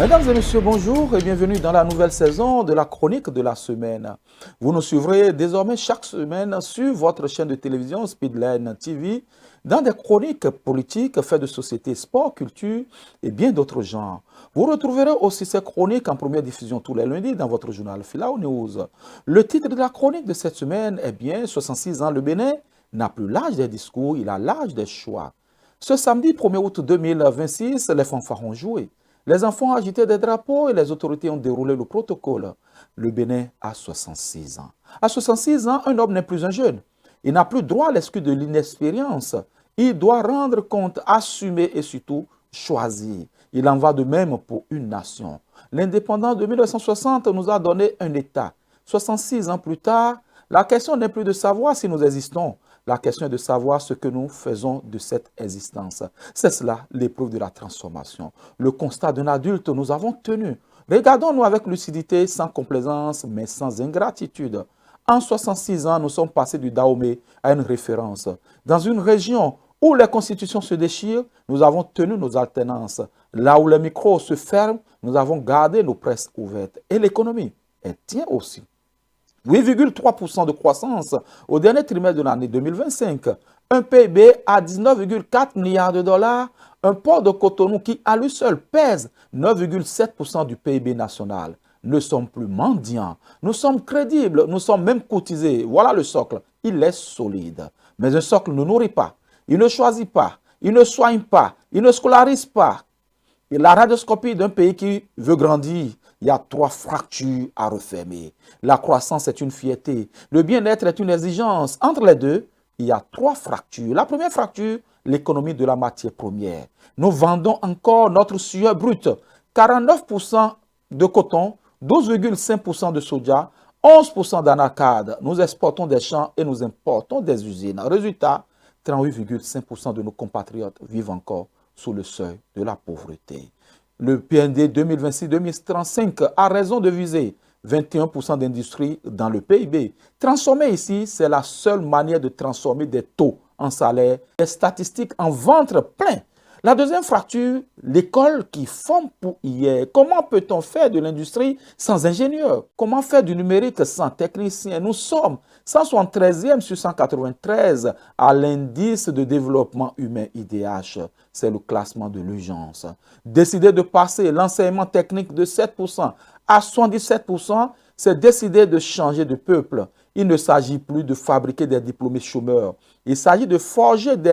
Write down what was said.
Mesdames et messieurs, bonjour et bienvenue dans la nouvelle saison de la chronique de la semaine. Vous nous suivrez désormais chaque semaine sur votre chaîne de télévision Speedline TV dans des chroniques politiques, faits de société, sport, culture et bien d'autres genres. Vous retrouverez aussi ces chroniques en première diffusion tous les lundis dans votre journal Filao News. Le titre de la chronique de cette semaine est bien 66 ans, le Bénin n'a plus l'âge des discours, il a l'âge des choix. Ce samedi 1er août 2026, les fanfares ont joué. Les enfants agitaient des drapeaux et les autorités ont déroulé le protocole. Le Bénin a 66 ans. À 66 ans, un homme n'est plus un jeune. Il n'a plus droit à l'excuse de l'inexpérience. Il doit rendre compte, assumer et surtout choisir. Il en va de même pour une nation. L'indépendance de 1960 nous a donné un État. 66 ans plus tard, la question n'est plus de savoir si nous existons. La question est de savoir ce que nous faisons de cette existence. C'est cela l'épreuve de la transformation. Le constat d'un adulte, nous avons tenu. Regardons-nous avec lucidité, sans complaisance, mais sans ingratitude. En 66 ans, nous sommes passés du Dahomey à une référence. Dans une région où les constitutions se déchirent, nous avons tenu nos alternances. Là où les micros se ferment, nous avons gardé nos presses ouvertes. Et l'économie, elle tient aussi. 8,3% de croissance au dernier trimestre de l'année 2025, un PIB à 19,4 milliards de dollars, un port de Cotonou qui à lui seul pèse 9,7% du PIB national. Ne sommes plus mendiants, nous sommes crédibles, nous sommes même cotisés. Voilà le socle, il est solide. Mais un socle ne nourrit pas, il ne choisit pas, il ne soigne pas, il ne scolarise pas. Et la radioscopie d'un pays qui veut grandir, il y a 3 fractures à refermer. La croissance est une fierté, le bien-être est une exigence. Entre les deux, il y a 3 fractures. La première fracture, l'économie de la matière première. Nous vendons encore notre sueur brute, 49% de coton, 12,5% de soja, 11% d'anacarde. Nous exportons des champs et nous importons des usines. Résultat, 38,5% de nos compatriotes vivent encore sous le seuil de la pauvreté. Le PND 2026-2035 a raison de viser 21% d'industrie dans le PIB. Transformer ici, c'est la seule manière de transformer des taux en salaire, des statistiques en ventre plein. La deuxième fracture, l'école qui forme pour hier. Comment peut-on faire de l'industrie sans ingénieurs? Comment faire du numérique sans techniciens? Nous sommes 173e sur 193 à l'indice de développement humain IDH. C'est le classement de l'urgence. Décider de passer l'enseignement technique de 7% à 77%, c'est décider de changer de peuple. Il ne s'agit plus de fabriquer des diplômés chômeurs. Il s'agit de forger des